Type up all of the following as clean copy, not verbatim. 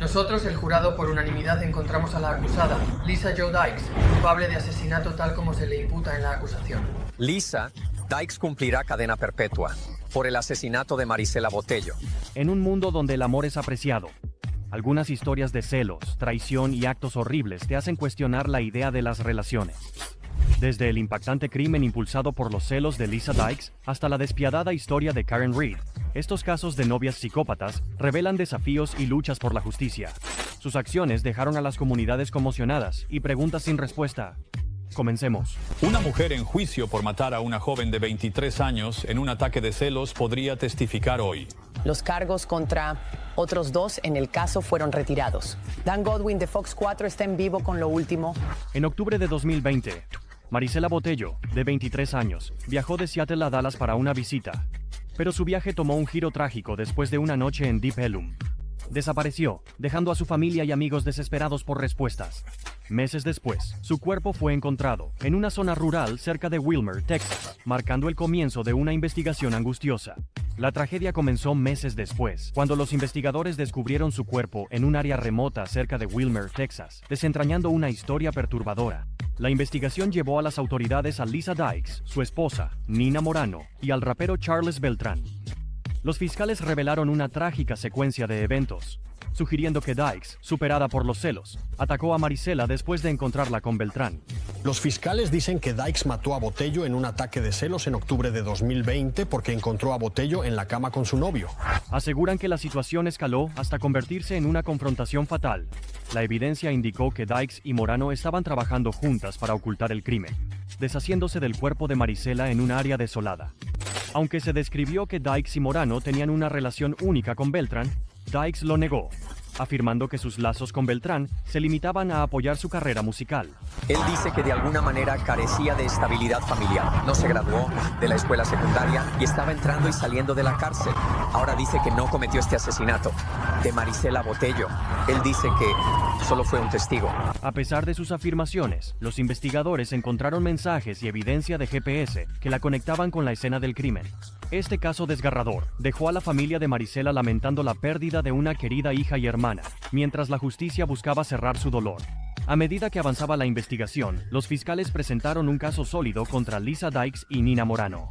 Nosotros, el jurado, por unanimidad encontramos a la acusada, Lisa Jo Dykes, culpable de asesinato tal como se le imputa en la acusación. Lisa Dykes cumplirá cadena perpetua por el asesinato de Marisela Botello. En un mundo donde el amor es apreciado, algunas historias de celos, traición y actos horribles te hacen cuestionar la idea de las relaciones. Desde el impactante crimen impulsado por los celos de Lisa Dykes hasta la despiadada historia de Karen Reed, estos casos de novias psicópatas revelan desafíos y luchas por la justicia. Sus acciones dejaron a las comunidades conmocionadas y preguntas sin respuesta. Comencemos. Una mujer en juicio por matar a una joven de 23 años en un ataque de celos podría testificar hoy. Los cargos contra otros 2 en el caso fueron retirados. Dan Godwin de Fox 4 está en vivo con lo último. En octubre de 2020, Marisela Botello, de 23 años, viajó de Seattle a Dallas para una visita. Pero su viaje tomó un giro trágico después de una noche en Deep Ellum. Desapareció, dejando a su familia y amigos desesperados por respuestas. Meses después, su cuerpo fue encontrado en una zona rural cerca de Wilmer, Texas, marcando el comienzo de una investigación angustiosa. La tragedia comenzó meses después, cuando los investigadores descubrieron su cuerpo en un área remota cerca de Wilmer, Texas, desentrañando una historia perturbadora. La investigación llevó a las autoridades a Lisa Dykes, su esposa, Nina Morano, y al rapero Charles Beltrán. Los fiscales revelaron una trágica secuencia de eventos, sugiriendo que Dykes, superada por los celos, atacó a Marisela después de encontrarla con Beltrán. Los fiscales dicen que Dykes mató a Botello en un ataque de celos en octubre de 2020 porque encontró a Botello en la cama con su novio. Aseguran que la situación escaló hasta convertirse en una confrontación fatal. La evidencia indicó que Dykes y Morano estaban trabajando juntas para ocultar el crimen, deshaciéndose del cuerpo de Marisela en un área desolada. Aunque se describió que Dykes y Morano tenían una relación única con Beltrán, Dykes lo negó, afirmando que sus lazos con Beltrán se limitaban a apoyar su carrera musical. Él dice que de alguna manera carecía de estabilidad familiar. No se graduó de la escuela secundaria y estaba entrando y saliendo de la cárcel. Ahora dice que no cometió este asesinato de Marisela Botello. Él dice que solo fue un testigo. A pesar de sus afirmaciones, los investigadores encontraron mensajes y evidencia de GPS que la conectaban con la escena del crimen. Este caso desgarrador dejó a la familia de Marisela lamentando la pérdida de una querida hija y hermana, mientras la justicia buscaba cerrar su dolor. A medida que avanzaba la investigación, los fiscales presentaron un caso sólido contra Lisa Dykes y Nina Morano.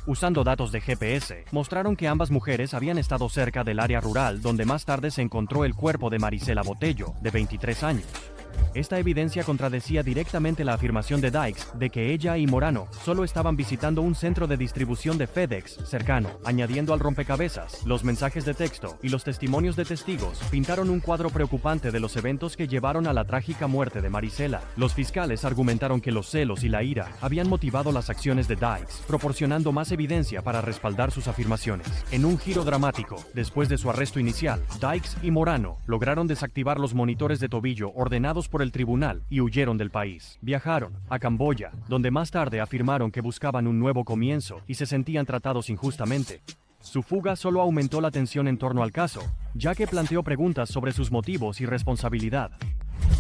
Usando datos de GPS, mostraron que ambas mujeres habían estado cerca del área rural donde más tarde se encontró el cuerpo de Marisela Botello, de 23 años. Esta evidencia contradecía directamente la afirmación de Dykes de que ella y Morano solo estaban visitando un centro de distribución de FedEx cercano. Añadiendo al rompecabezas, los mensajes de texto y los testimonios de testigos pintaron un cuadro preocupante de los eventos que llevaron a la trágica muerte de Marisela. Los fiscales argumentaron que los celos y la ira habían motivado las acciones de Dykes, proporcionando más evidencia para respaldar sus afirmaciones. En un giro dramático, después de su arresto inicial, Dykes y Morano lograron desactivar los monitores de tobillo ordenados por el tribunal y huyeron del país. Viajaron a Camboya, donde más tarde afirmaron que buscaban un nuevo comienzo y se sentían tratados injustamente. Su fuga solo aumentó la tensión en torno al caso, ya que planteó preguntas sobre sus motivos y responsabilidad.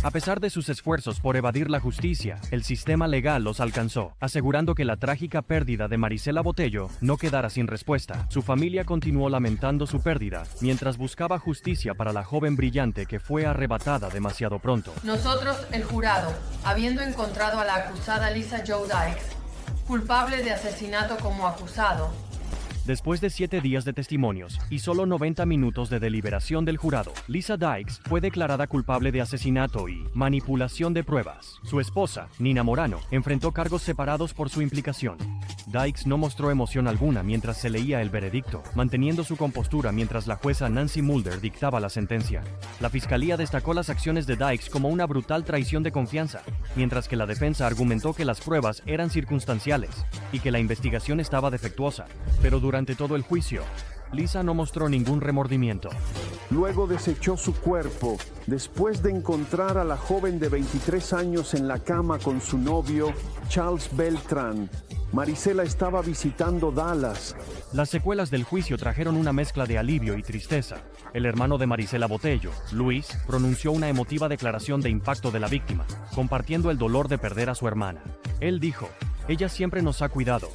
A pesar de sus esfuerzos por evadir la justicia, el sistema legal los alcanzó, asegurando que la trágica pérdida de Marisela Botello no quedara sin respuesta. Su familia continuó lamentando su pérdida, mientras buscaba justicia para la joven brillante que fue arrebatada demasiado pronto. Nosotros, el jurado, habiendo encontrado a la acusada Lisa Jo Dykes, culpable de asesinato como acusado. Después de 7 días de testimonios y solo 90 minutos de deliberación del jurado, Lisa Dykes fue declarada culpable de asesinato y manipulación de pruebas. Su esposa, Nina Morano, enfrentó cargos separados por su implicación. Dykes no mostró emoción alguna mientras se leía el veredicto, manteniendo su compostura mientras la jueza Nancy Mulder dictaba la sentencia. La fiscalía destacó las acciones de Dykes como una brutal traición de confianza, mientras que la defensa argumentó que las pruebas eran circunstanciales y que la investigación estaba defectuosa. Pero durante todo el juicio, Lisa no mostró ningún remordimiento. Luego desechó su cuerpo, después de encontrar a la joven de 23 años en la cama con su novio, Charles Beltrán. Marisela estaba visitando Dallas. Las secuelas del juicio trajeron una mezcla de alivio y tristeza. El hermano de Marisela Botello, Luis, pronunció una emotiva declaración de impacto de la víctima, compartiendo el dolor de perder a su hermana. Él dijo: "Ella siempre nos ha cuidado,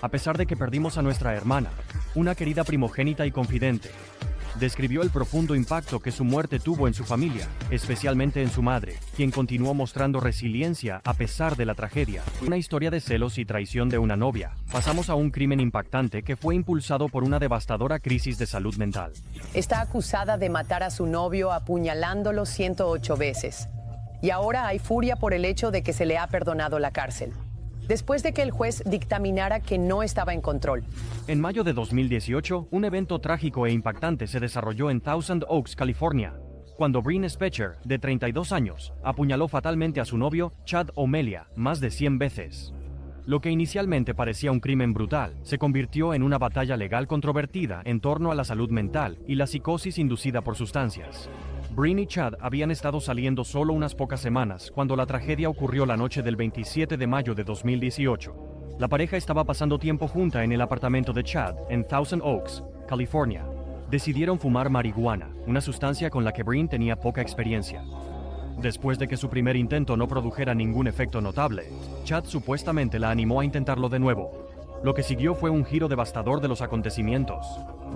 a pesar de que perdimos a nuestra hermana, una querida primogénita y confidente". describió el profundo impacto que su muerte tuvo en su familia, especialmente en su madre, quien continuó mostrando resiliencia a pesar de la tragedia. Una historia de celos y traición de una novia. Pasamos a un crimen impactante que fue impulsado por una devastadora crisis de salud mental. Está acusada de matar a su novio apuñalándolo 108 veces. Y ahora hay furia por el hecho de que se le ha perdonado la cárcel, después de que el juez dictaminara que no estaba en control. En mayo de 2018, un evento trágico e impactante se desarrolló en Thousand Oaks, California, cuando Breen Specher, de 32 años, apuñaló fatalmente a su novio, Chad O'Melia, más de 100 veces. Lo que inicialmente parecía un crimen brutal, se convirtió en una batalla legal controvertida en torno a la salud mental y la psicosis inducida por sustancias. Breen y Chad habían estado saliendo solo unas pocas semanas cuando la tragedia ocurrió la noche del 27 de mayo de 2018. La pareja estaba pasando tiempo junta en el apartamento de Chad en Thousand Oaks, California. Decidieron fumar marihuana, una sustancia con la que Breen tenía poca experiencia. Después de que su primer intento no produjera ningún efecto notable, Chad supuestamente la animó a intentarlo de nuevo. Lo que siguió fue un giro devastador de los acontecimientos.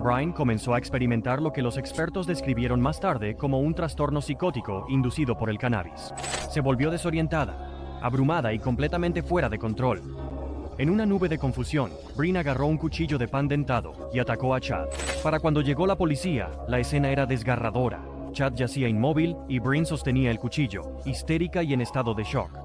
Breen comenzó a experimentar lo que los expertos describieron más tarde como un trastorno psicótico inducido por el cannabis. Se volvió desorientada, abrumada y completamente fuera de control. En una nube de confusión, Breen agarró un cuchillo de pan dentado y atacó a Chad. Para cuando llegó la policía, la escena era desgarradora. Chad yacía inmóvil y Breen sostenía el cuchillo, histérica y en estado de shock.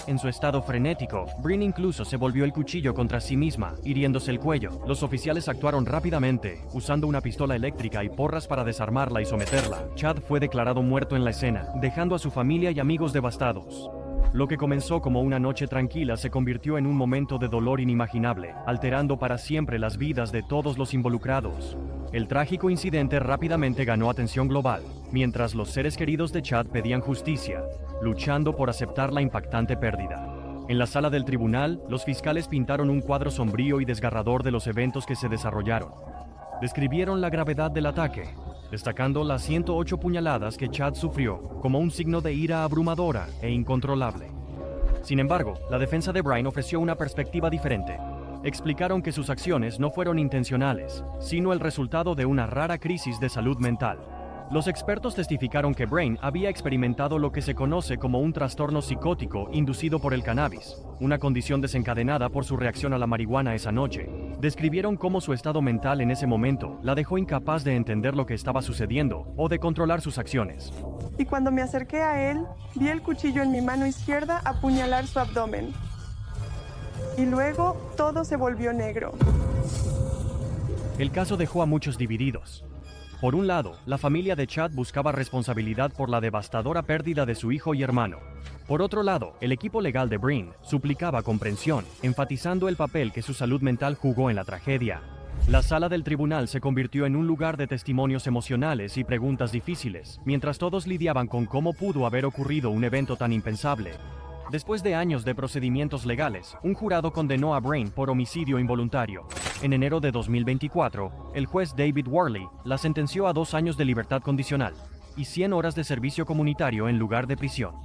En su estado frenético, Breen incluso se volvió el cuchillo contra sí misma, hiriéndose el cuello. Los oficiales actuaron rápidamente, usando una pistola eléctrica y porras para desarmarla y someterla. Chad fue declarado muerto en la escena, dejando a su familia y amigos devastados. Lo que comenzó como una noche tranquila se convirtió en un momento de dolor inimaginable, alterando para siempre las vidas de todos los involucrados. El trágico incidente rápidamente ganó atención global, mientras los seres queridos de Chad pedían justicia, luchando por aceptar la impactante pérdida. En la sala del tribunal, los fiscales pintaron un cuadro sombrío y desgarrador de los eventos que se desarrollaron. Describieron la gravedad del ataque, destacando las 108 puñaladas que Chad sufrió como un signo de ira abrumadora e incontrolable. Sin embargo, la defensa de Breen ofreció una perspectiva diferente. Explicaron que sus acciones no fueron intencionales, sino el resultado de una rara crisis de salud mental. Los expertos testificaron que Breen había experimentado lo que se conoce como un trastorno psicótico inducido por el cannabis, una condición desencadenada por su reacción a la marihuana esa noche. Describieron cómo su estado mental en ese momento la dejó incapaz de entender lo que estaba sucediendo o de controlar sus acciones. Y cuando me acerqué a él, vi el cuchillo en mi mano izquierda apuñalar su abdomen. Y luego todo se volvió negro. El caso dejó a muchos divididos. Por un lado, la familia de Chad buscaba responsabilidad por la devastadora pérdida de su hijo y hermano. Por otro lado, el equipo legal de Breen suplicaba comprensión, enfatizando el papel que su salud mental jugó en la tragedia. La sala del tribunal se convirtió en un lugar de testimonios emocionales y preguntas difíciles, mientras todos lidiaban con cómo pudo haber ocurrido un evento tan impensable. Después de años de procedimientos legales, un jurado condenó a Breen por homicidio involuntario. En enero de 2024, el juez David Worley la sentenció a 2 años de libertad condicional y 100 horas de servicio comunitario en lugar de prisión.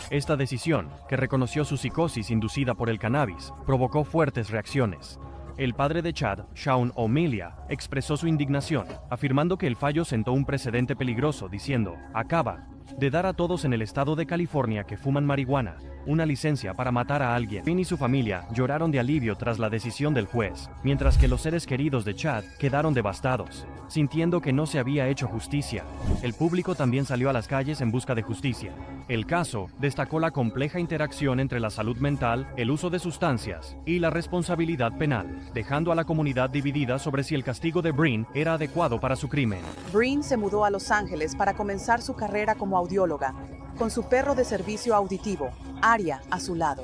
Esta decisión, que reconoció su psicosis inducida por el cannabis, provocó fuertes reacciones. El padre de Chad, Shaun O'Melia, expresó su indignación, afirmando que el fallo sentó un precedente peligroso, diciendo: "Acaba de dar a todos en el estado de California que fuman marihuana una licencia para matar a alguien". Breen y su familia lloraron de alivio tras la decisión del juez, mientras que los seres queridos de Chad quedaron devastados, sintiendo que no se había hecho justicia. El público también salió a las calles en busca de justicia. El caso destacó la compleja interacción entre la salud mental, el uso de sustancias y la responsabilidad penal, dejando a la comunidad dividida sobre si el castigo de Breen era adecuado para su crimen. Breen se mudó a Los Ángeles para comenzar su carrera como audióloga, con su perro de servicio auditivo, Aria, a su lado.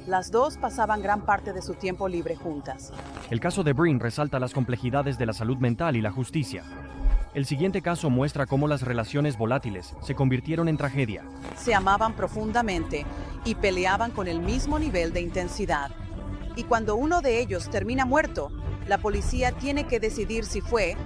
Las dos pasaban gran parte de su tiempo libre juntas. El caso de Breen resalta las complejidades de la salud mental y la justicia. El siguiente caso muestra cómo las relaciones volátiles se convirtieron en tragedia. Se amaban profundamente y peleaban con el mismo nivel de intensidad. Y cuando uno de ellos termina muerto, la policía tiene que decidir si fue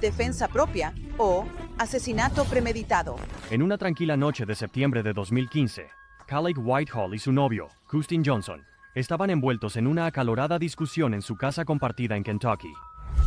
defensa propia o asesinato premeditado. En una tranquila noche de septiembre de 2015, Caleb Whitehall y su novio, Justin Johnson, estaban envueltos en una acalorada discusión en su casa compartida en Kentucky.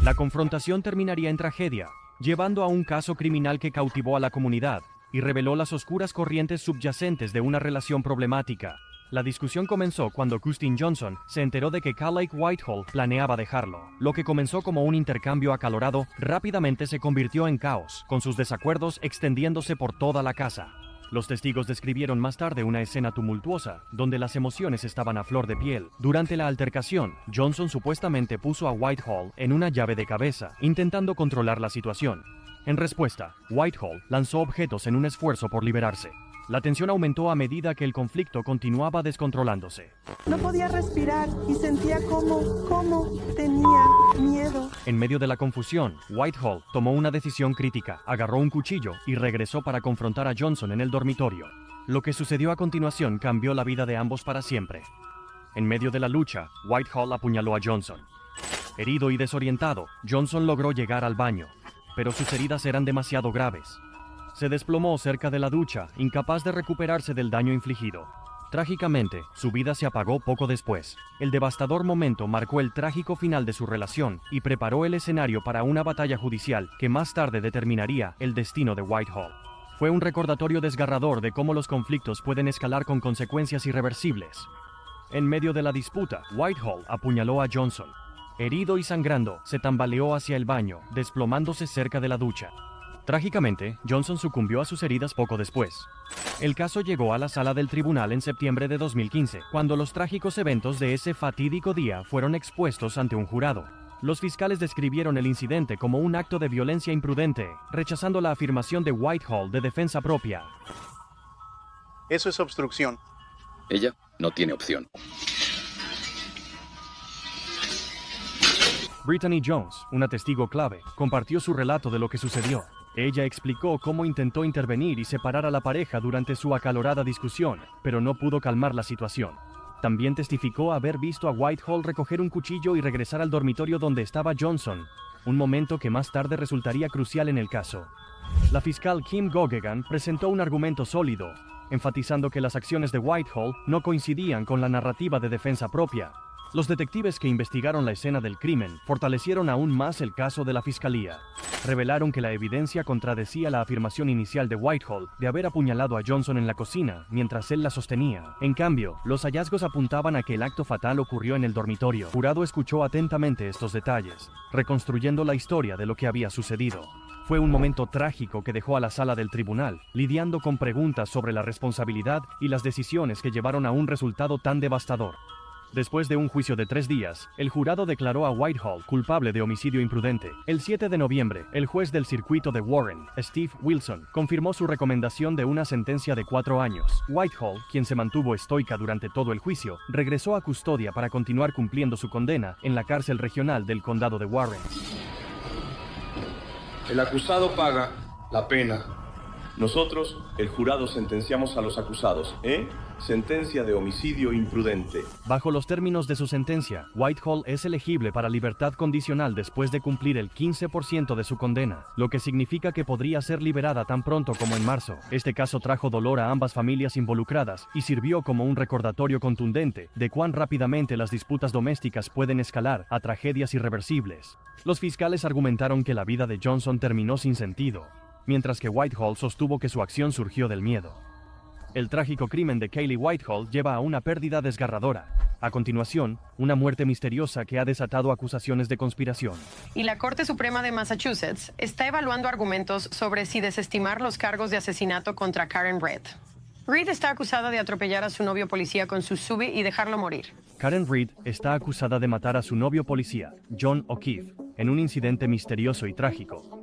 La confrontación terminaría en tragedia, llevando a un caso criminal que cautivó a la comunidad y reveló las oscuras corrientes subyacentes de una relación problemática. La discusión comenzó cuando Justin Johnson se enteró de que Carlake Whitehall planeaba dejarlo. Lo que comenzó como un intercambio acalorado rápidamente se convirtió en caos, con sus desacuerdos extendiéndose por toda la casa. Los testigos describieron más tarde una escena tumultuosa, donde las emociones estaban a flor de piel. Durante la altercación, Johnson supuestamente puso a Whitehall en una llave de cabeza, intentando controlar la situación. En respuesta, Whitehall lanzó objetos en un esfuerzo por liberarse. La tensión aumentó a medida que el conflicto continuaba descontrolándose. No podía respirar y sentía cómo tenía miedo. En medio de la confusión, Whitehall tomó una decisión crítica, agarró un cuchillo y regresó para confrontar a Johnson en el dormitorio. Lo que sucedió a continuación cambió la vida de ambos para siempre. En medio de la lucha, Whitehall apuñaló a Johnson. Herido y desorientado, Johnson logró llegar al baño, pero sus heridas eran demasiado graves. Se desplomó cerca de la ducha, incapaz de recuperarse del daño infligido. Trágicamente, su vida se apagó poco después. El devastador momento marcó el trágico final de su relación y preparó el escenario para una batalla judicial que más tarde determinaría el destino de Whitehall. Fue un recordatorio desgarrador de cómo los conflictos pueden escalar con consecuencias irreversibles. En medio de la disputa, Whitehall apuñaló a Johnson. Herido y sangrando, se tambaleó hacia el baño, desplomándose cerca de la ducha. Trágicamente, Johnson sucumbió a sus heridas poco después. El caso llegó a la sala del tribunal en septiembre de 2015, cuando los trágicos eventos de ese fatídico día fueron expuestos ante un jurado. Los fiscales describieron el incidente como un acto de violencia imprudente, rechazando la afirmación de Whitehall de defensa propia. Eso es obstrucción. Ella no tiene opción. Brittany Jones, una testigo clave, compartió su relato de lo que sucedió. Ella explicó cómo intentó intervenir y separar a la pareja durante su acalorada discusión, pero no pudo calmar la situación. También testificó haber visto a Whitehall recoger un cuchillo y regresar al dormitorio donde estaba Johnson, un momento que más tarde resultaría crucial en el caso. La fiscal Kim Gogegan presentó un argumento sólido, enfatizando que las acciones de Whitehall no coincidían con la narrativa de defensa propia. Los detectives que investigaron la escena del crimen fortalecieron aún más el caso de la fiscalía. Revelaron que la evidencia contradecía la afirmación inicial de Whitehall de haber apuñalado a Johnson en la cocina mientras él la sostenía. En cambio, los hallazgos apuntaban a que el acto fatal ocurrió en el dormitorio. El jurado escuchó atentamente estos detalles, reconstruyendo la historia de lo que había sucedido. Fue un momento trágico que dejó a la sala del tribunal, lidiando con preguntas sobre la responsabilidad y las decisiones que llevaron a un resultado tan devastador. Después de un juicio de 3 días, el jurado declaró a Whitehall culpable de homicidio imprudente. El 7 de noviembre, el juez del circuito de Warren, Steve Wilson, confirmó su recomendación de una sentencia de 4 años. Whitehall, quien se mantuvo estoica durante todo el juicio, regresó a custodia para continuar cumpliendo su condena en la cárcel regional del condado de Warren. El acusado paga la pena. Nosotros, el jurado, sentenciamos a los acusados, sentencia de homicidio imprudente. Bajo los términos de su sentencia, Whitehall es elegible para libertad condicional después de cumplir el 15% de su condena, lo que significa que podría ser liberada tan pronto como en marzo. Este caso trajo dolor a ambas familias involucradas y sirvió como un recordatorio contundente de cuán rápidamente las disputas domésticas pueden escalar a tragedias irreversibles. Los fiscales argumentaron que la vida de Johnson terminó sin sentido, mientras que Whitehall sostuvo que su acción surgió del miedo. El trágico crimen de Kaylee Whitehall lleva a una pérdida desgarradora. A continuación, una muerte misteriosa que ha desatado acusaciones de conspiración. Y la Corte Suprema de Massachusetts está evaluando argumentos sobre si desestimar los cargos de asesinato contra Karen Reed. Reed está acusada de atropellar a su novio policía con su SUV y dejarlo morir. Karen Reed está acusada de matar a su novio policía, John O'Keefe, en un incidente misterioso y trágico.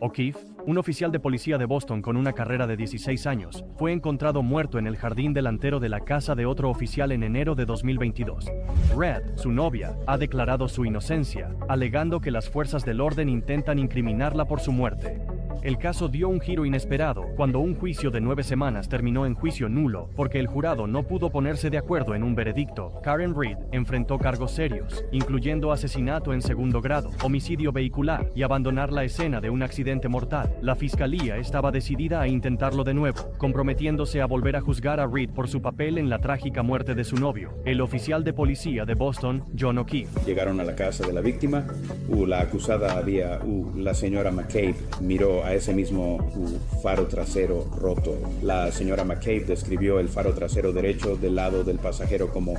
O'Keefe, un oficial de policía de Boston con una carrera de 16 años, fue encontrado muerto en el jardín delantero de la casa de otro oficial en enero de 2022. Reed, su novia, ha declarado su inocencia, alegando que las fuerzas del orden intentan incriminarla por su muerte. El caso dio un giro inesperado cuando un juicio de 9 semanas terminó en juicio nulo porque el jurado no pudo ponerse de acuerdo en un veredicto. Karen Read enfrentó cargos serios, incluyendo asesinato en segundo grado, homicidio vehicular y abandonar la escena de un accidente mortal. La fiscalía estaba decidida a intentarlo de nuevo, comprometiéndose a volver a juzgar a Read por su papel en la trágica muerte de su novio, el oficial de policía de Boston, John O'Keefe. Llegaron a la casa de la víctima. La acusada la señora McCabe miró a ese mismo faro trasero roto. La señora McCabe describió el faro trasero derecho del lado del pasajero como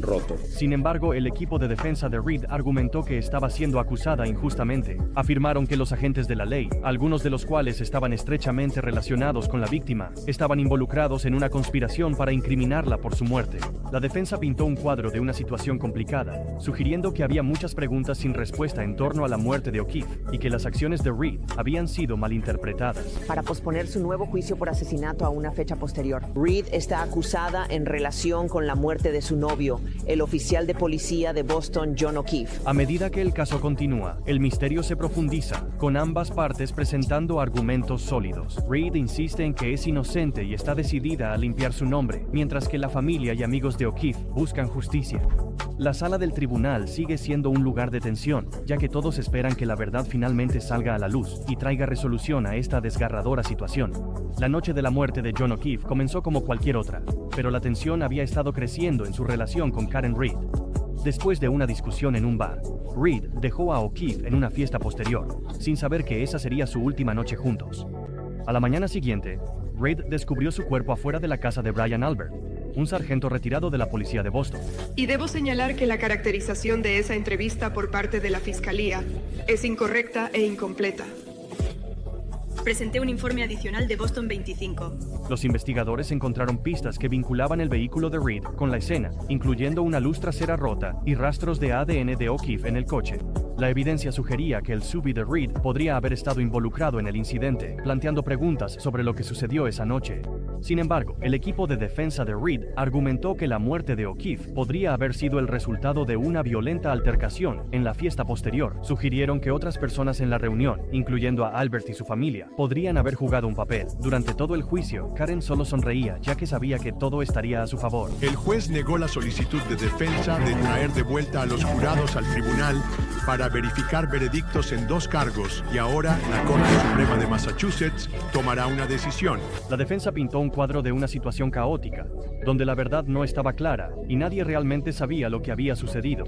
roto. Sin embargo, el equipo de defensa de Read argumentó que estaba siendo acusada injustamente. Afirmaron que los agentes de la ley, algunos de los cuales estaban estrechamente relacionados con la víctima, estaban involucrados en una conspiración para incriminarla por su muerte. La defensa pintó un cuadro de una situación complicada, sugiriendo que había muchas preguntas sin respuesta en torno a la muerte de O'Keefe y que las acciones de Read habían sido malinterpretadas. Para posponer su nuevo juicio por asesinato a una fecha posterior. Read está acusada en relación con la muerte de su novio, el oficial de policía de Boston, John O'Keefe. A medida que el caso continúa, el misterio se profundiza, con ambas partes presentando argumentos sólidos. Read insiste en que es inocente y está decidida a limpiar su nombre, mientras que la familia y amigos de O'Keefe buscan justicia. La sala del tribunal sigue siendo un lugar de tensión, ya que todos esperan que la verdad finalmente salga a la luz y traiga resolución a esta desgarradora situación. La noche de la muerte de John O'Keefe comenzó como cualquier otra, pero la tensión había estado creciendo en su relación con Karen Read. Después de una discusión en un bar, Read dejó a O'Keefe en una fiesta posterior, sin saber que esa sería su última noche juntos. A la mañana siguiente, Read descubrió su cuerpo afuera de la casa de Brian Albert, un sargento retirado de la policía de Boston. Y debo señalar que la caracterización de esa entrevista por parte de la fiscalía es incorrecta e incompleta. Presenté un informe adicional de Boston 25. Los investigadores encontraron pistas que vinculaban el vehículo de Read con la escena, incluyendo una luz trasera rota y rastros de ADN de O'Keefe en el coche. La evidencia sugería que el SUV de Read podría haber estado involucrado en el incidente, planteando preguntas sobre lo que sucedió esa noche. Sin embargo, el equipo de defensa de Read argumentó que la muerte de O'Keefe podría haber sido el resultado de una violenta altercación en la fiesta posterior. Sugirieron que otras personas en la reunión, incluyendo a Albert y su familia, podrían haber jugado un papel. Durante todo el juicio, Karen solo sonreía, ya que sabía que todo estaría a su favor. El juez negó la solicitud de defensa de traer de vuelta a los jurados al tribunal para verificar veredictos en 2 cargos, y ahora la Corte Suprema de Massachusetts tomará una decisión. La defensa pintó un cuadro de una situación caótica, donde la verdad no estaba clara y nadie realmente sabía lo que había sucedido.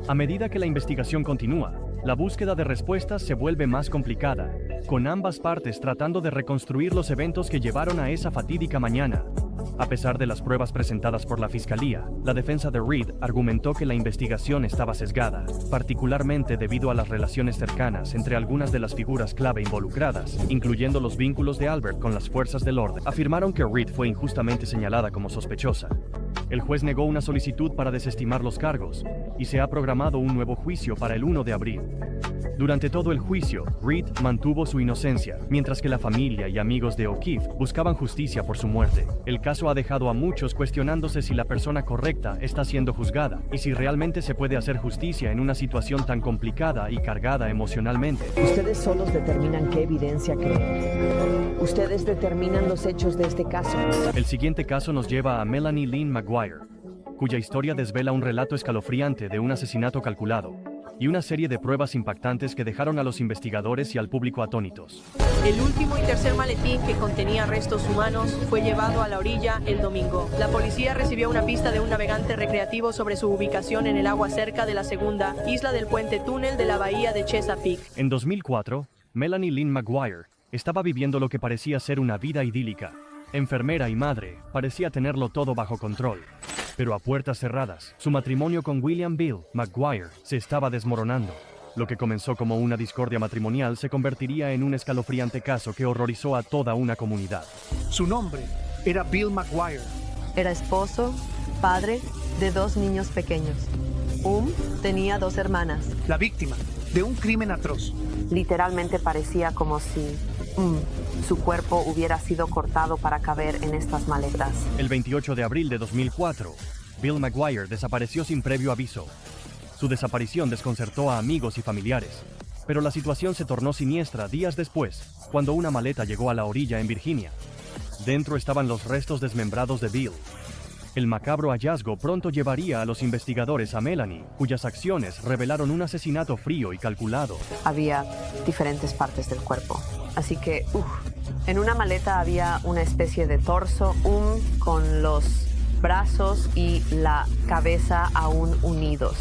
A medida que la investigación continúa, la búsqueda de respuestas se vuelve más complicada, con ambas partes tratando de reconstruir los eventos que llevaron a esa fatídica mañana. A pesar de las pruebas presentadas por la fiscalía, la defensa de Read argumentó que la investigación estaba sesgada, particularmente debido a las relaciones cercanas entre algunas de las figuras clave involucradas, incluyendo los vínculos de Albert con las fuerzas del orden. Afirmaron que Read fue injustamente señalada como sospechosa. El juez negó una solicitud para desestimar los cargos, y se ha programado un nuevo juicio para el 1 de abril. Durante todo el juicio, Read mantuvo su inocencia, mientras que la familia y amigos de O'Keefe buscaban justicia por su muerte. El caso ha dejado a muchos cuestionándose si la persona correcta está siendo juzgada, y si realmente se puede hacer justicia en una situación tan complicada y cargada emocionalmente. Ustedes solos determinan qué evidencia creen. Ustedes determinan los hechos de este caso. El siguiente caso nos lleva a Melanie Lynn Maguire, cuya historia desvela un relato escalofriante de un asesinato calculado y una serie de pruebas impactantes que dejaron a los investigadores y al público atónitos. El último y tercer maletín, que contenía restos humanos, fue llevado a la orilla el domingo. La policía recibió una pista de un navegante recreativo sobre su ubicación en el agua cerca de la segunda isla del puente túnel de la bahía de Chesapeake. En 2004, Melanie Lynn Maguire estaba viviendo lo que parecía ser una vida idílica. Enfermera y madre, parecía tenerlo todo bajo control. Pero a puertas cerradas, su matrimonio con William Bill Maguire se estaba desmoronando. Lo que comenzó como una discordia matrimonial se convertiría en un escalofriante caso que horrorizó a toda una comunidad. Su nombre era Bill Maguire. Era esposo, padre de 2 niños pequeños. Tenía 2 hermanas. La víctima de un crimen atroz. Literalmente parecía como si su cuerpo hubiera sido cortado para caber en estas maletas. El 28 de abril de 2004, Bill Maguire desapareció sin previo aviso. Su desaparición desconcertó a amigos y familiares, Pero la situación se tornó siniestra días después, cuando una maleta llegó a la orilla en Virginia. Dentro estaban los restos desmembrados de Bill. El macabro hallazgo pronto llevaría a los investigadores a Melanie, cuyas acciones revelaron un asesinato frío y calculado. Había diferentes partes del cuerpo, así que, en una maleta había una especie de torso, con los brazos y la cabeza aún unidos.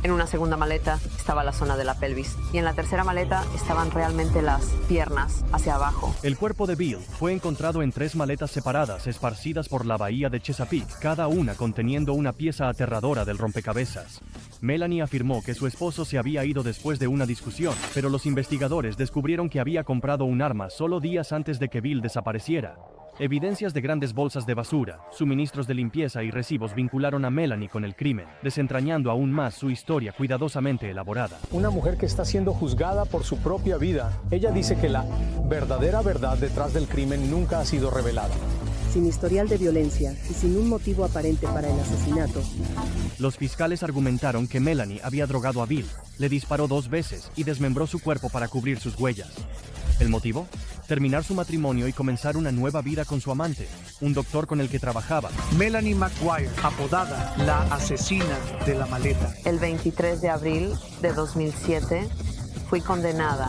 En una segunda maleta estaba la zona de la pelvis y en la tercera maleta estaban realmente las piernas hacia abajo. El cuerpo de Bill fue encontrado en 3 maletas separadas esparcidas por la bahía de Chesapeake, cada una conteniendo una pieza aterradora del rompecabezas. Melanie afirmó que su esposo se había ido después de una discusión, pero los investigadores descubrieron que había comprado un arma solo días antes de que Bill desapareciera. Evidencias de grandes bolsas de basura, suministros de limpieza y recibos vincularon a Melanie con el crimen, desentrañando aún más su historia cuidadosamente elaborada. Una mujer que está siendo juzgada por su propia vida. Ella dice que la verdadera verdad detrás del crimen nunca ha sido revelada. Sin historial de violencia y sin un motivo aparente para el asesinato. Los fiscales argumentaron que Melanie había drogado a Bill, le disparó 2 veces y desmembró su cuerpo para cubrir sus huellas. ¿El motivo? Terminar su matrimonio y comenzar una nueva vida con su amante, un doctor con el que trabajaba. Melanie McGuire, apodada la asesina de la maleta. El 23 de abril de 2007 fui condenada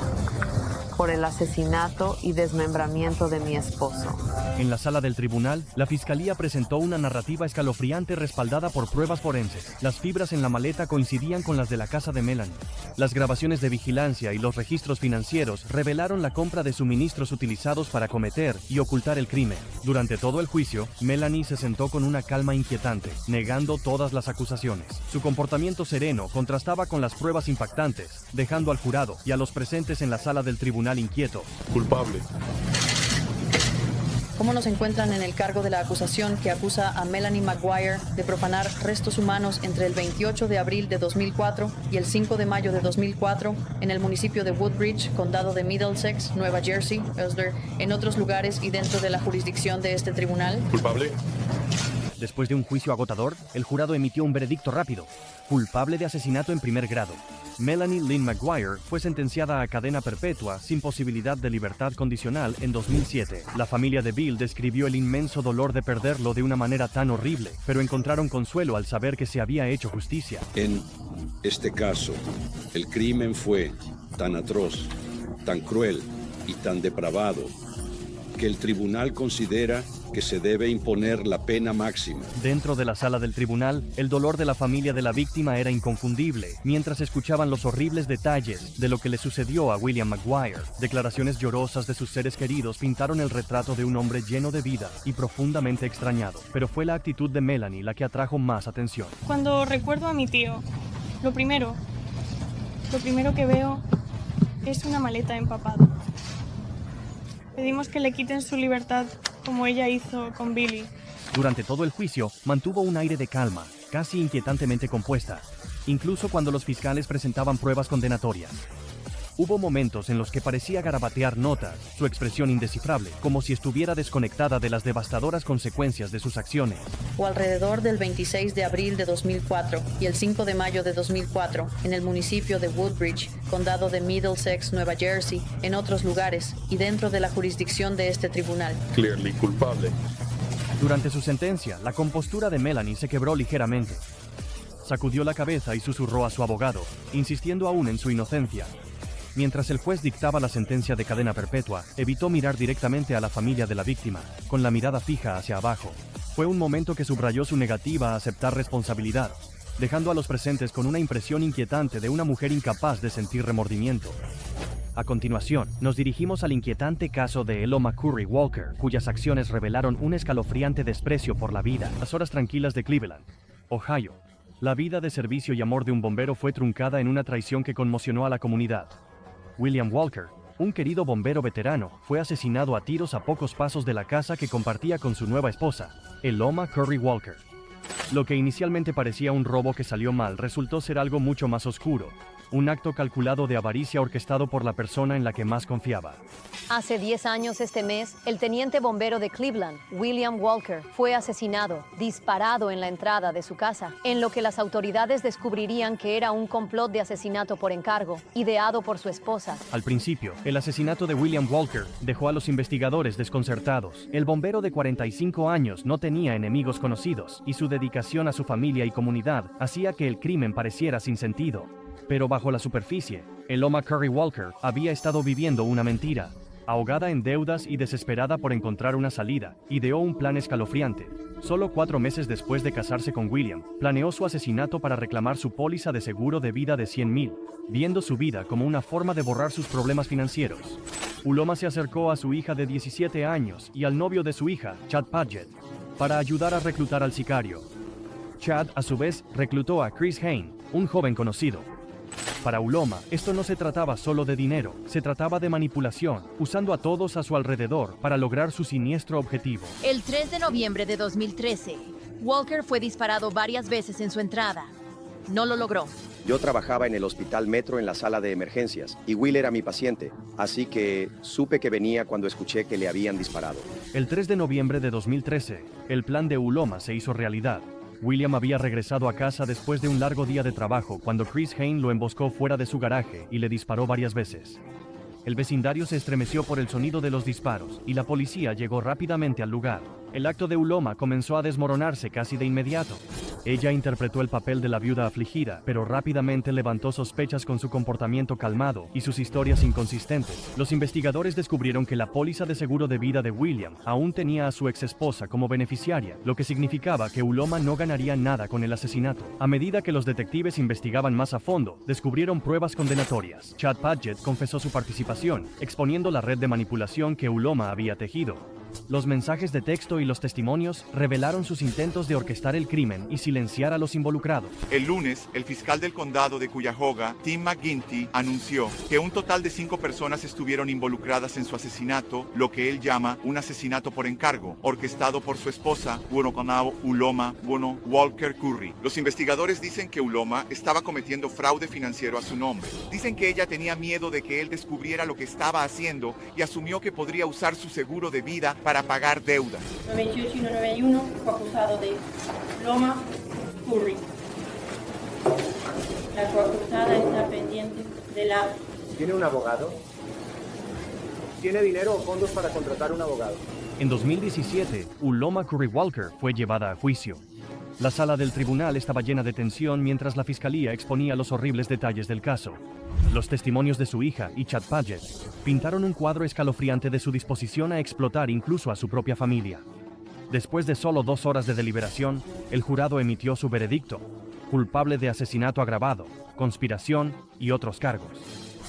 por el asesinato y desmembramiento de mi esposo. En la sala del tribunal, la fiscalía presentó una narrativa escalofriante respaldada por pruebas forenses. Las fibras en la maleta coincidían con las de la casa de Melanie. Las grabaciones de vigilancia y los registros financieros revelaron la compra de suministros utilizados para cometer y ocultar el crimen. Durante todo el juicio, Melanie se sentó con una calma inquietante, negando todas las acusaciones. Su comportamiento sereno contrastaba con las pruebas impactantes, dejando al jurado y a los presentes en la sala del tribunal inquieto. Culpable. ¿Cómo nos encuentran en el cargo de la acusación que acusa a Melanie McGuire de profanar restos humanos entre el 28 de abril de 2004 y el 5 de mayo de 2004 en el municipio de Woodbridge, condado de Middlesex, Nueva Jersey, en otros lugares y dentro de la jurisdicción de este tribunal? Culpable. Después de un juicio agotador, el jurado emitió un veredicto rápido: culpable de asesinato en primer grado. Melanie Lynn McGuire fue sentenciada a cadena perpetua sin posibilidad de libertad condicional en 2007. La familia de Bill describió el inmenso dolor de perderlo de una manera tan horrible, pero encontraron consuelo al saber que se había hecho justicia. En este caso, el crimen fue tan atroz, tan cruel y tan depravado que el tribunal considera que se debe imponer la pena máxima. Dentro de la sala del tribunal, el dolor de la familia de la víctima era inconfundible, mientras escuchaban los horribles detalles de lo que le sucedió a William McGuire. Declaraciones llorosas de sus seres queridos pintaron el retrato de un hombre lleno de vida y profundamente extrañado, pero fue la actitud de Melanie la que atrajo más atención. Cuando recuerdo a mi tío, lo primero que veo es una maleta empapada. Pedimos que le quiten su libertad, como ella hizo con Billy. Durante todo el juicio, mantuvo un aire de calma, casi inquietantemente compuesta, incluso cuando los fiscales presentaban pruebas condenatorias. Hubo momentos en los que parecía garabatear notas, su expresión indescifrable, como si estuviera desconectada de las devastadoras consecuencias de sus acciones. O alrededor del 26 de abril de 2004 y el 5 de mayo de 2004, en el municipio de Woodbridge, condado de Middlesex, Nueva Jersey, en otros lugares y dentro de la jurisdicción de este tribunal. Clearly culpable. Durante su sentencia, la compostura de Melanie se quebró ligeramente. Sacudió la cabeza y susurró a su abogado, insistiendo aún en su inocencia. Mientras el juez dictaba la sentencia de cadena perpetua, evitó mirar directamente a la familia de la víctima, con la mirada fija hacia abajo. Fue un momento que subrayó su negativa a aceptar responsabilidad, dejando a los presentes con una impresión inquietante de una mujer incapaz de sentir remordimiento. A continuación, nos dirigimos al inquietante caso de Eloma Curry Walker, cuyas acciones revelaron un escalofriante desprecio por la vida. Las horas tranquilas de Cleveland, Ohio. La vida de servicio y amor de un bombero fue truncada en una traición que conmocionó a la comunidad. William Walker, un querido bombero veterano, fue asesinado a tiros a pocos pasos de la casa que compartía con su nueva esposa, Eloma Curry Walker. Lo que inicialmente parecía un robo que salió mal resultó ser algo mucho más oscuro. un acto calculado de avaricia orquestado por la persona en la que más confiaba. Hace 10 años este mes, el teniente bombero de Cleveland, William Walker, fue asesinado, disparado en la entrada de su casa, en lo que las autoridades descubrirían que era un complot de asesinato por encargo, ideado por su esposa. Al principio, el asesinato de William Walker dejó a los investigadores desconcertados. El bombero de 45 años no tenía enemigos conocidos, y su dedicación a su familia y comunidad hacía que el crimen pareciera sin sentido. Pero bajo la superficie, Uloma Curry Walker había estado viviendo una mentira. Ahogada en deudas y desesperada por encontrar una salida, ideó un plan escalofriante. Solo 4 meses después de casarse con William, planeó su asesinato para reclamar su póliza de seguro de vida de $100,000, viendo su vida como una forma de borrar sus problemas financieros. Uloma se acercó a su hija de 17 años y al novio de su hija, Chad Padgett, para ayudar a reclutar al sicario. Chad, a su vez, reclutó a Chris Hain, un joven conocido. Para Uloma, esto no se trataba solo de dinero, se trataba de manipulación, usando a todos a su alrededor para lograr su siniestro objetivo. El 3 de noviembre de 2013, Walker fue disparado varias veces en su entrada. No lo logró. Yo trabajaba en el Hospital Metro en la sala de emergencias y Will era mi paciente, así que supe que venía cuando escuché que le habían disparado. El 3 de noviembre de 2013, el plan de Uloma se hizo realidad. William había regresado a casa después de un largo día de trabajo cuando Chris Hain lo emboscó fuera de su garaje y le disparó varias veces. El vecindario se estremeció por el sonido de los disparos y la policía llegó rápidamente al lugar. El acto de Uloma comenzó a desmoronarse casi de inmediato. Ella interpretó el papel de la viuda afligida, pero rápidamente levantó sospechas con su comportamiento calmado y sus historias inconsistentes. Los investigadores descubrieron que la póliza de seguro de vida de William aún tenía a su exesposa como beneficiaria, lo que significaba que Uloma no ganaría nada con el asesinato. A medida que los detectives investigaban más a fondo, descubrieron pruebas condenatorias. Chad Padgett confesó su participación, exponiendo la red de manipulación que Uloma había tejido. Los mensajes de texto y los testimonios revelaron sus intentos de orquestar el crimen y silenciar a los involucrados. El lunes, el fiscal del condado de Cuyahoga, Tim McGinty, anunció que un total de 5 personas estuvieron involucradas en su asesinato, lo que él llama un asesinato por encargo, orquestado por su esposa, Uloma Walker Curry. Los investigadores dicen que Uloma estaba cometiendo fraude financiero a su nombre. Dicen que ella tenía miedo de que él descubriera lo que estaba haciendo y asumió que podría usar su seguro de vida para pagar deudas. 98 y 191 fue acusado de Uloma Curry. La coacusada está pendiente de la... ¿Tiene un abogado? ¿Tiene dinero o fondos para contratar un abogado? En 2017, Uloma Curry Walker fue llevada a juicio. La sala del tribunal estaba llena de tensión mientras la fiscalía exponía los horribles detalles del caso. Los testimonios de su hija y Chad Padgett pintaron un cuadro escalofriante de su disposición a explotar incluso a su propia familia. Después de solo 2 horas de deliberación, el jurado emitió su veredicto: culpable de asesinato agravado, conspiración y otros cargos.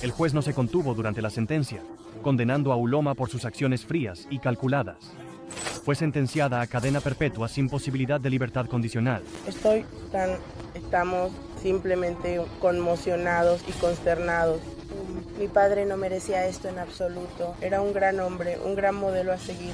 El juez no se contuvo durante la sentencia, condenando a Uloma por sus acciones frías y calculadas. Fue sentenciada a cadena perpetua sin posibilidad de libertad condicional. Estamos simplemente conmocionados y consternados. Mi padre no merecía esto en absoluto. Era un gran hombre, un gran modelo a seguir.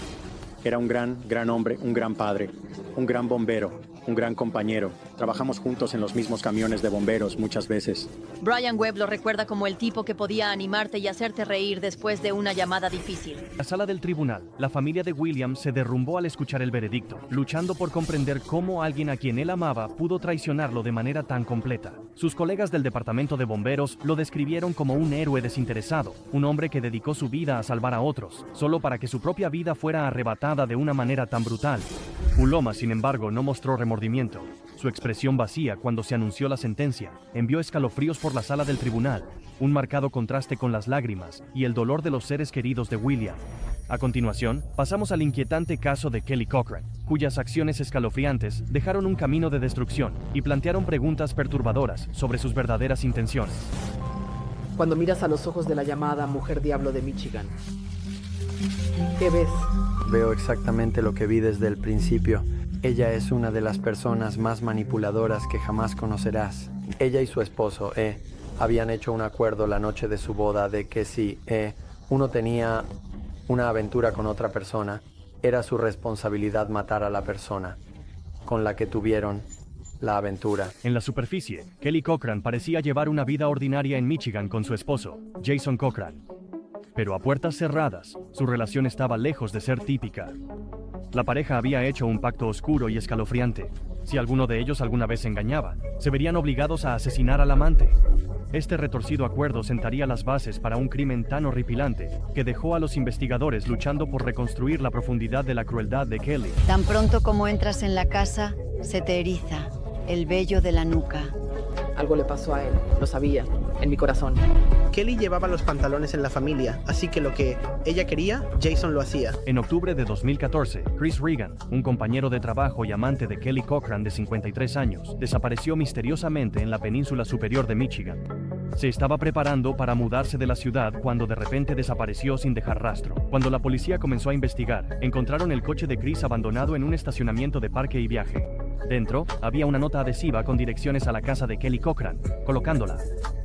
Era un gran hombre, un gran padre, un gran bombero, un gran compañero. Trabajamos juntos en los mismos camiones de bomberos muchas veces. Brian Webb lo recuerda como el tipo que podía animarte y hacerte reír después de una llamada difícil. En la sala del tribunal, la familia de William se derrumbó al escuchar el veredicto, luchando por comprender cómo alguien a quien él amaba pudo traicionarlo de manera tan completa. Sus colegas del departamento de bomberos lo describieron como un héroe desinteresado, un hombre que dedicó su vida a salvar a otros, solo para que su propia vida fuera arrebatada de una manera tan brutal. Uloma, sin embargo, no mostró remordimiento. Su expresión vacía cuando se anunció la sentencia envió escalofríos por la sala del tribunal, un marcado contraste con las lágrimas y el dolor de los seres queridos de William. A continuación, pasamos al inquietante caso de Kelly Cochran, cuyas acciones escalofriantes dejaron un camino de destrucción y plantearon preguntas perturbadoras sobre sus verdaderas intenciones. Cuando miras a los ojos de la llamada Mujer Diablo de Michigan, ¿qué ves? Veo exactamente lo que vi desde el principio. Ella es una de las personas más manipuladoras que jamás conocerás. Ella y su esposo, habían hecho un acuerdo la noche de su boda de que si, uno tenía una aventura con otra persona, era su responsabilidad matar a la persona con la que tuvieron la aventura. En la superficie, Kelly Cochran parecía llevar una vida ordinaria en Michigan con su esposo, Jason Cochran. Pero a puertas cerradas, su relación estaba lejos de ser típica. La pareja había hecho un pacto oscuro y escalofriante. Si alguno de ellos alguna vez engañaba, se verían obligados a asesinar al amante. Este retorcido acuerdo sentaría las bases para un crimen tan horripilante que dejó a los investigadores luchando por reconstruir la profundidad de la crueldad de Kelly. Tan pronto como entras en la casa, se te eriza el vello de la nuca. Algo le pasó a él, lo sabía, en mi corazón. Kelly llevaba los pantalones en la familia, así que lo que ella quería, Jason lo hacía. En octubre de 2014, Chris Regan, un compañero de trabajo y amante de Kelly Cochran de 53 años, desapareció misteriosamente en la península superior de Michigan. Se estaba preparando para mudarse de la ciudad cuando de repente desapareció sin dejar rastro. Cuando la policía comenzó a investigar, encontraron el coche de Chris abandonado en un estacionamiento de Parque y Viaje. Dentro, había una nota adhesiva con direcciones a la casa de Kelly Cochran, colocándola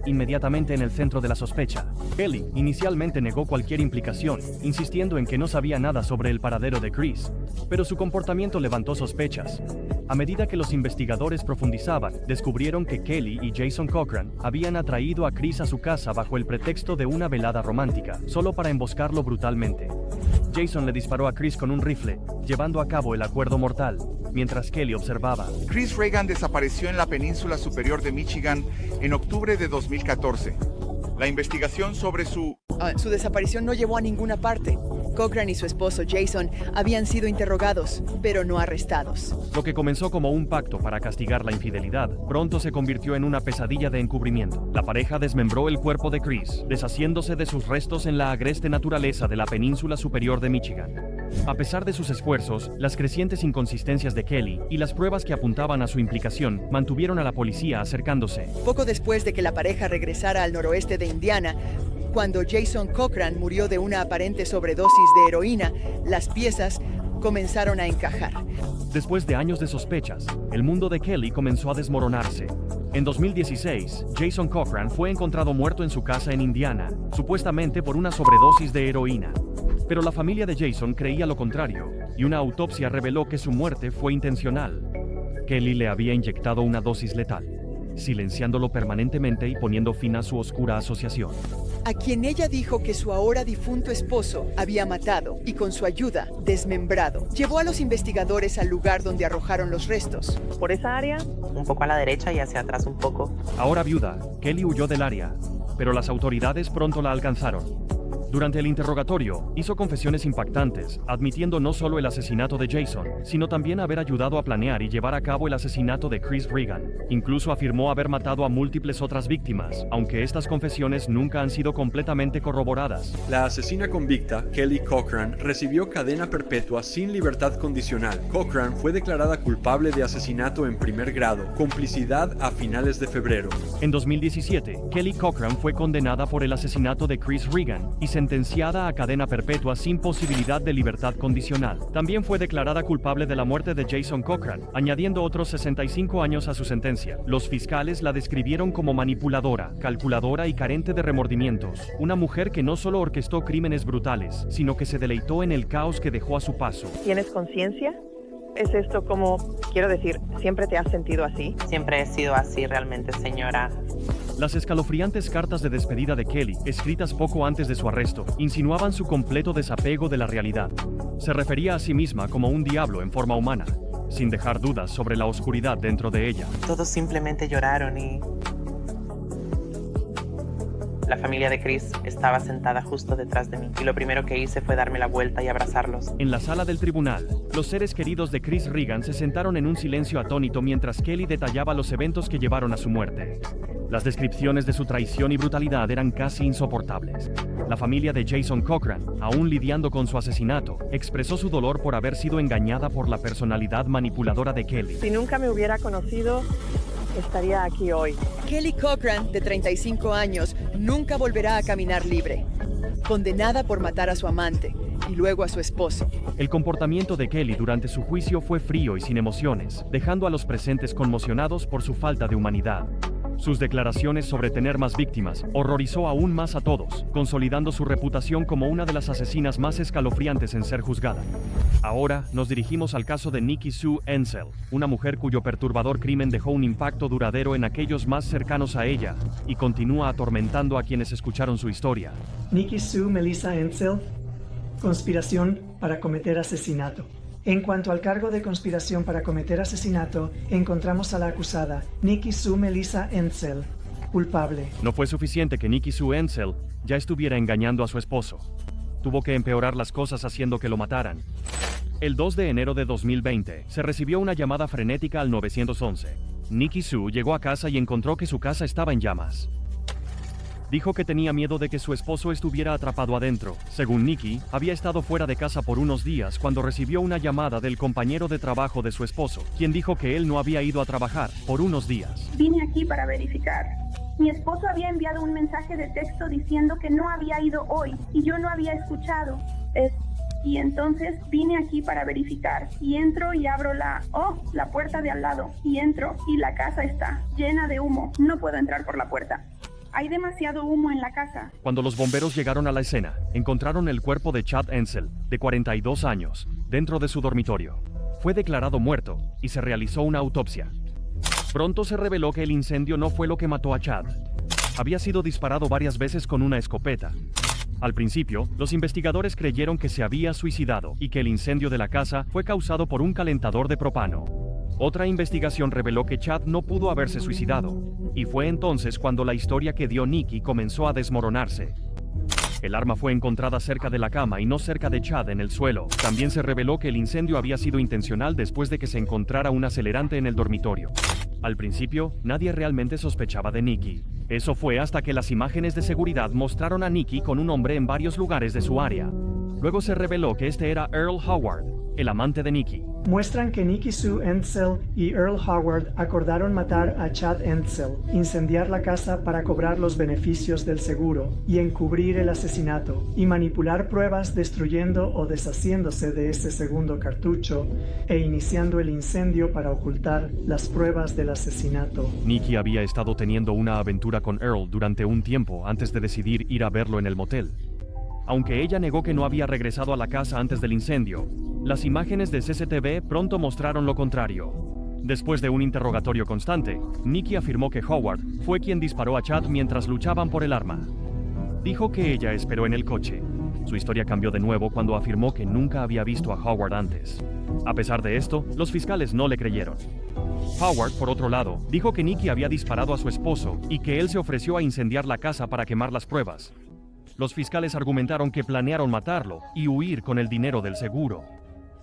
inmediatamente en el centro de la sospecha. Kelly inicialmente negó cualquier implicación, insistiendo en que no sabía nada sobre el paradero de Chris, pero su comportamiento levantó sospechas. A medida que los investigadores profundizaban, descubrieron que Kelly y Jason Cochran habían atraído a Chris a su casa bajo el pretexto de una velada romántica, solo para emboscarlo brutalmente. Jason le disparó a Chris con un rifle, llevando a cabo el acuerdo mortal, mientras Kelly observaba. Chris Regan desapareció en la península superior de Michigan en octubre de 2014. La investigación sobre su desaparición no llevó a ninguna parte. Cochran y su esposo Jason habían sido interrogados, pero no arrestados. Lo que comenzó como un pacto para castigar la infidelidad, pronto se convirtió en una pesadilla de encubrimiento. La pareja desmembró el cuerpo de Chris, deshaciéndose de sus restos en la agreste naturaleza de la península superior de Michigan. A pesar de sus esfuerzos, las crecientes inconsistencias de Kelly y las pruebas que apuntaban a su implicación mantuvieron a la policía acercándose. Poco después de que la pareja regresara al noroeste de Indiana, cuando Jason Cochran murió de una aparente sobredosis de heroína, las piezas comenzaron a encajar. Después de años de sospechas, el mundo de Kelly comenzó a desmoronarse. En 2016, Jason Cochran fue encontrado muerto en su casa en Indiana, supuestamente por una sobredosis de heroína. Pero la familia de Jason creía lo contrario, y una autopsia reveló que su muerte fue intencional. Kelly le había inyectado una dosis letal, silenciándolo permanentemente y poniendo fin a su oscura asociación. A quien ella dijo que su ahora difunto esposo había matado y con su ayuda desmembrado. Llevó a los investigadores al lugar donde arrojaron los restos. Por esa área, un poco a la derecha y hacia atrás un poco. Ahora viuda, Kelly huyó del área, pero las autoridades pronto la alcanzaron. Durante el interrogatorio, hizo confesiones impactantes, admitiendo no solo el asesinato de Jason, sino también haber ayudado a planear y llevar a cabo el asesinato de Chris Regan. Incluso afirmó haber matado a múltiples otras víctimas, aunque estas confesiones nunca han sido completamente corroboradas. La asesina convicta, Kelly Cochran, recibió cadena perpetua sin libertad condicional. Cochran fue declarada culpable de asesinato en primer grado, complicidad a finales de febrero. En 2017, Kelly Cochran fue condenada por el asesinato de Chris Regan y sentenciada a cadena perpetua sin posibilidad de libertad condicional. También fue declarada culpable de la muerte de Jason Cochran, añadiendo otros 65 años a su sentencia. Los fiscales la describieron como manipuladora, calculadora y carente de remordimientos. Una mujer que no solo orquestó crímenes brutales, sino que se deleitó en el caos que dejó a su paso. ¿Tienes conciencia? ¿Es esto como, quiero decir, siempre te has sentido así? Siempre he sido así realmente, señora. Las escalofriantes cartas de despedida de Kelly, escritas poco antes de su arresto, insinuaban su completo desapego de la realidad. Se refería a sí misma como un diablo en forma humana, sin dejar dudas sobre la oscuridad dentro de ella. Todos simplemente lloraron y... La familia de Chris estaba sentada justo detrás de mí, y lo primero que hice fue darme la vuelta y abrazarlos. En la sala del tribunal, los seres queridos de Chris Regan se sentaron en un silencio atónito mientras Kelly detallaba los eventos que llevaron a su muerte. Las descripciones de su traición y brutalidad eran casi insoportables. La familia de Jason Cochran, aún lidiando con su asesinato, expresó su dolor por haber sido engañada por la personalidad manipuladora de Kelly. Si nunca me hubiera conocido, estaría aquí hoy. Kelly Cochran, de 35 años, nunca volverá a caminar libre. Condenada por matar a su amante y luego a su esposo. El comportamiento de Kelly durante su juicio fue frío y sin emociones, dejando a los presentes conmocionados por su falta de humanidad. Sus declaraciones sobre tener más víctimas horrorizó aún más a todos, consolidando su reputación como una de las asesinas más escalofriantes en ser juzgada. Ahora nos dirigimos al caso de Nikki Sue Ansel, una mujer cuyo perturbador crimen dejó un impacto duradero en aquellos más cercanos a ella y continúa atormentando a quienes escucharon su historia. Nikki Sue Melissa Ansel, conspiración para cometer asesinato. En cuanto al cargo de conspiración para cometer asesinato, encontramos a la acusada, Nikki Sue Melissa Ansel, culpable. No fue suficiente que Nikki Sue Ansel ya estuviera engañando a su esposo. Tuvo que empeorar las cosas haciendo que lo mataran. El 2 de enero de 2020, se recibió una llamada frenética al 911. Nikki Sue llegó a casa y encontró que su casa estaba en llamas. Dijo que tenía miedo de que su esposo estuviera atrapado adentro. Según Nikki, había estado fuera de casa por unos días cuando recibió una llamada del compañero de trabajo de su esposo, quien dijo que él no había ido a trabajar por unos días. Vine aquí para verificar. Mi esposo había enviado un mensaje de texto diciendo que no había ido hoy y yo no había escuchado. Y entonces vine aquí para verificar y entro y abro la puerta de al lado y entro y la casa está llena de humo. No puedo entrar por la puerta. Hay demasiado humo en la casa. Cuando los bomberos llegaron a la escena, encontraron el cuerpo de Chad Ansel, de 42 años, dentro de su dormitorio. Fue declarado muerto y se realizó una autopsia. Pronto se reveló que el incendio no fue lo que mató a Chad. Había sido disparado varias veces con una escopeta. Al principio, los investigadores creyeron que se había suicidado y que el incendio de la casa fue causado por un calentador de propano. Otra investigación reveló que Chad no pudo haberse suicidado, y fue entonces cuando la historia que dio Nikki comenzó a desmoronarse. El arma fue encontrada cerca de la cama y no cerca de Chad en el suelo. También se reveló que el incendio había sido intencional después de que se encontrara un acelerante en el dormitorio. Al principio, nadie realmente sospechaba de Nikki. Eso fue hasta que las imágenes de seguridad mostraron a Nikki con un hombre en varios lugares de su área. Luego se reveló que este era Earl Howard, el amante de Nikki. Muestran que Nikki Sue Ansel y Earl Howard acordaron matar a Chad Ansel, incendiar la casa para cobrar los beneficios del seguro y encubrir el asesinato, y manipular pruebas destruyendo o deshaciéndose de ese segundo cartucho e iniciando el incendio para ocultar las pruebas del asesinato. Nikki había estado teniendo una aventura con Earl durante un tiempo antes de decidir ir a verlo en el motel. Aunque ella negó que no había regresado a la casa antes del incendio, las imágenes de CCTV pronto mostraron lo contrario. Después de un interrogatorio constante, Nikki afirmó que Howard fue quien disparó a Chad mientras luchaban por el arma. Dijo que ella esperó en el coche. Su historia cambió de nuevo cuando afirmó que nunca había visto a Howard antes. A pesar de esto, los fiscales no le creyeron. Howard, por otro lado, dijo que Nikki había disparado a su esposo y que él se ofreció a incendiar la casa para quemar las pruebas. Los fiscales argumentaron que planearon matarlo y huir con el dinero del seguro.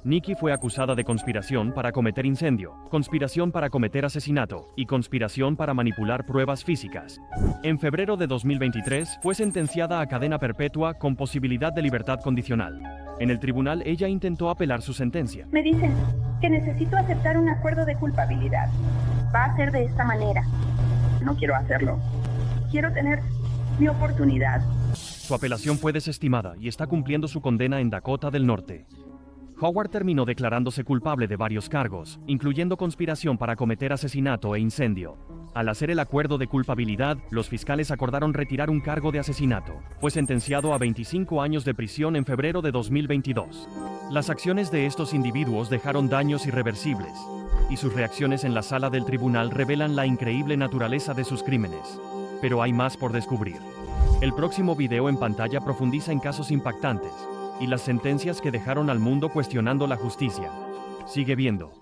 Nikki fue acusada de conspiración para cometer incendio, conspiración para cometer asesinato y conspiración para manipular pruebas físicas. En febrero de 2023 fue sentenciada a cadena perpetua con posibilidad de libertad condicional. En el tribunal ella intentó apelar su sentencia. Me dicen que necesito aceptar un acuerdo de culpabilidad. Va a ser de esta manera. No quiero hacerlo. Quiero tener mi oportunidad. Su apelación fue desestimada y está cumpliendo su condena en Dakota del Norte. Howard terminó declarándose culpable de varios cargos, incluyendo conspiración para cometer asesinato e incendio. Al hacer el acuerdo de culpabilidad, los fiscales acordaron retirar un cargo de asesinato. Fue sentenciado a 25 años de prisión en febrero de 2022. Las acciones de estos individuos dejaron daños irreversibles, y sus reacciones en la sala del tribunal revelan la increíble naturaleza de sus crímenes. Pero hay más por descubrir. El próximo video en pantalla profundiza en casos impactantes y las sentencias que dejaron al mundo cuestionando la justicia. Sigue viendo.